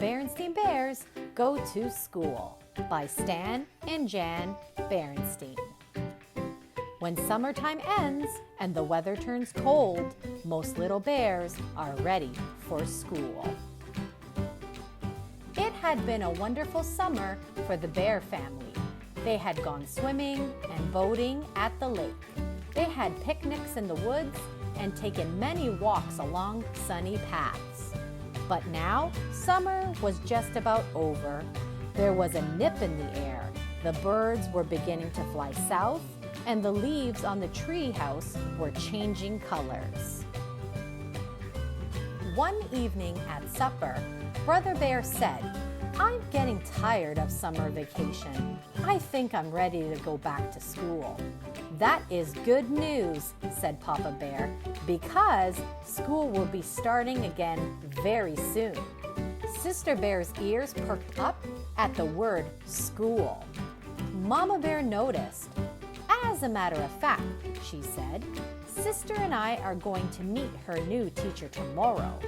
Berenstain Bears Go to School by Stan and Jan Berenstain. When summertime ends and the weather turns cold, most little bears are ready for school. It had been a wonderful summer for the bear family. They had gone swimming and boating at the lake. They had picnics in the woods and taken many walks along sunny paths. But now, summer was just about over. There was a nip in the air. The birds were beginning to fly south, and the leaves on the tree house were changing colors. One evening at supper, Brother Bear said, "I'm getting tired of summer vacation. I think I'm ready to go back to school." "That is good news," said Papa Bear, "because school will be starting again very soon." Sister Bear's ears perked up at the word school. Mama Bear noticed. "As a matter of fact," she said, "Sister and I are going to meet her new teacher tomorrow."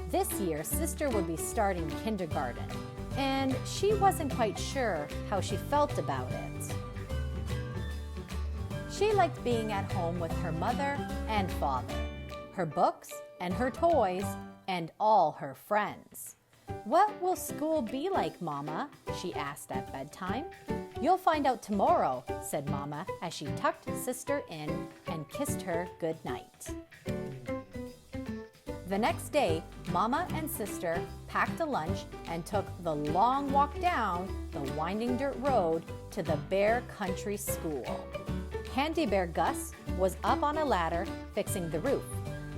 This year, Sister would be starting kindergarten, and she wasn't quite sure how she felt about it. She liked being at home with her mother and father, her books and her toys, and all her friends. "What will school be like, Mama?" she asked at bedtime. "You'll find out tomorrow," said Mama as she tucked Sister in and kissed her good night. The next day, Mama and Sister packed a lunch and took the long walk down the winding dirt road to the Bear Country School. Handy Bear Gus was up on a ladder fixing the roof.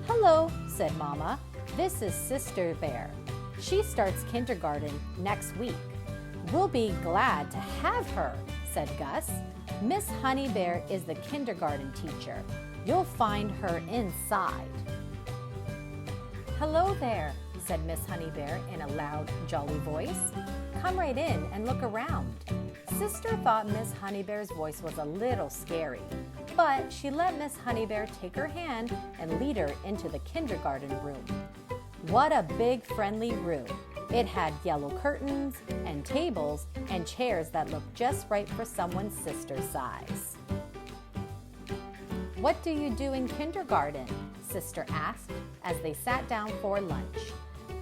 "Hello," said Mama. "This is Sister Bear. She starts kindergarten next week." "We'll be glad to have her," said Gus. "Miss Honey Bear is the kindergarten teacher. You'll find her inside." "Hello there," said Miss Honey Bear in a loud, jolly voice. "Come right in and look around." Sister thought Miss Honey Bear's voice was a little scary, but she let Miss Honey Bear take her hand and lead her into the kindergarten room. What a big, friendly room. It had yellow curtains and tables and chairs that looked just right for someone's sister's size. "What do you do in kindergarten?" Sister asked as they sat down for lunch.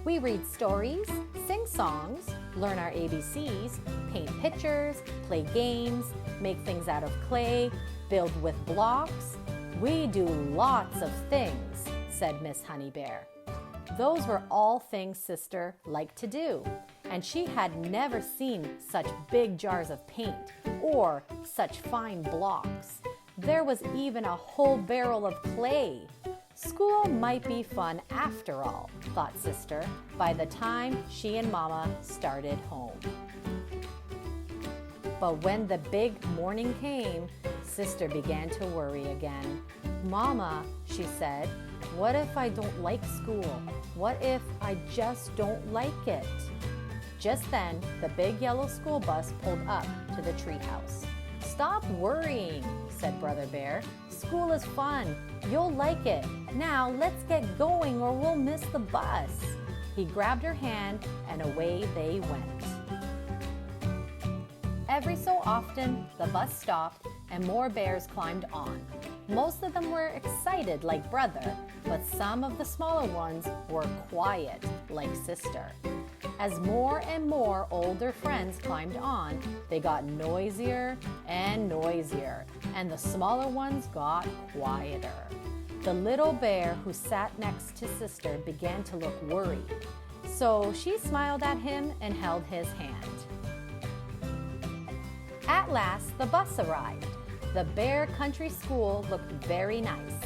"We read stories, sing songs, learn our ABCs, paint pictures, play games, make things out of clay, build with blocks. We do lots of things," said Miss Honey Bear. Those were all things Sister liked to do, and she had never seen such big jars of paint or such fine blocks. There was even a whole barrel of clay. School might be fun after all, thought Sister, by the time she and Mama started home. But when the big morning came, Sister began to worry again. "Mama," she said, "what if I don't like school? What if I just don't like it?" Just then, the big yellow school bus pulled up to the treehouse. "Stop worrying," said Brother Bear. "School is fun. You'll like it. Now let's get going or we'll miss the bus." He grabbed her hand and away they went. Every so often, the bus stopped and more bears climbed on. Most of them were excited like Brother, but some of the smaller ones were quiet like Sister. As more and more older friends climbed on, they got noisier and noisier, and the smaller ones got quieter. The little bear who sat next to Sister began to look worried, so she smiled at him and held his hand. At last, the bus arrived. The Bear Country School looked very nice.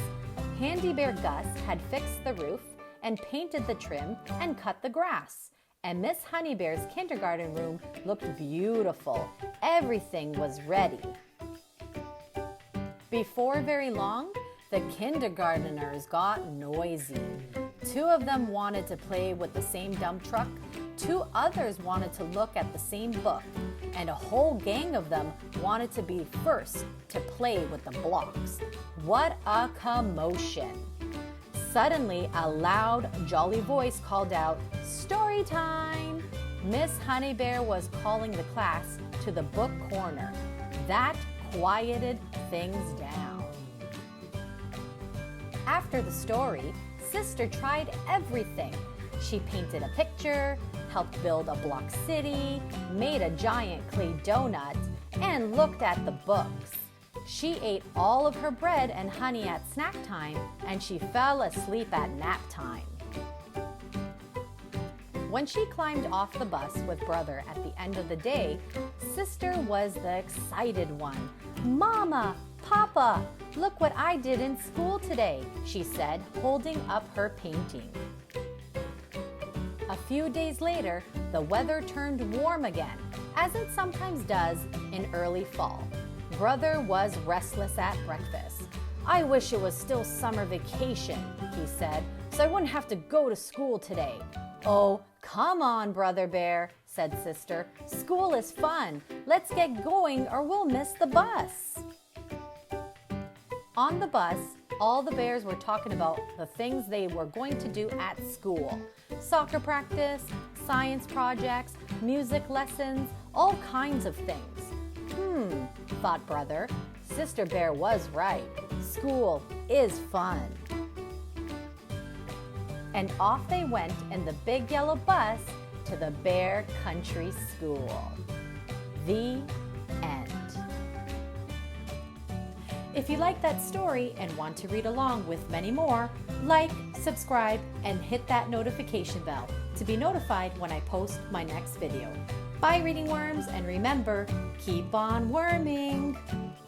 Handy Bear Gus had fixed the roof and painted the trim and cut the grass. And Miss Honey Bear's kindergarten room looked beautiful. Everything was ready. Before very long, the kindergarteners got noisy. 2 of them wanted to play with the same dump truck, 2 others wanted to look at the same book, and a whole gang of them wanted to be first to play with the blocks. What a commotion! Suddenly, a loud, jolly voice called out, "Story time!" Miss Honey Bear was calling the class to the book corner. That quieted things down. After the story, Sister tried everything. She painted a picture, helped build a block city, made a giant clay donut, and looked at the books. She ate all of her bread and honey at snack time, and she fell asleep at nap time. When she climbed off the bus with Brother at the end of the day, Sister was the excited one. "Mama, Papa, look what I did in school today," she said, holding up her painting. A few days later, the weather turned warm again, as it sometimes does in early fall. Brother was restless at breakfast. "I wish it was still summer vacation," he said, "so I wouldn't have to go to school today." "Oh, come on, Brother Bear," said Sister. "School is fun. Let's get going or we'll miss the bus." On the bus, all the bears were talking about the things they were going to do at school. Soccer practice, science projects, music lessons, all kinds of things. Thought Brother. Sister Bear was right. School is fun. And off they went in the big yellow bus to the Bear Country School. The end. If you like that story and want to read along with many more, like, subscribe, and hit that notification bell to be notified when I post my next video. Bye, reading worms, and remember, keep on worming!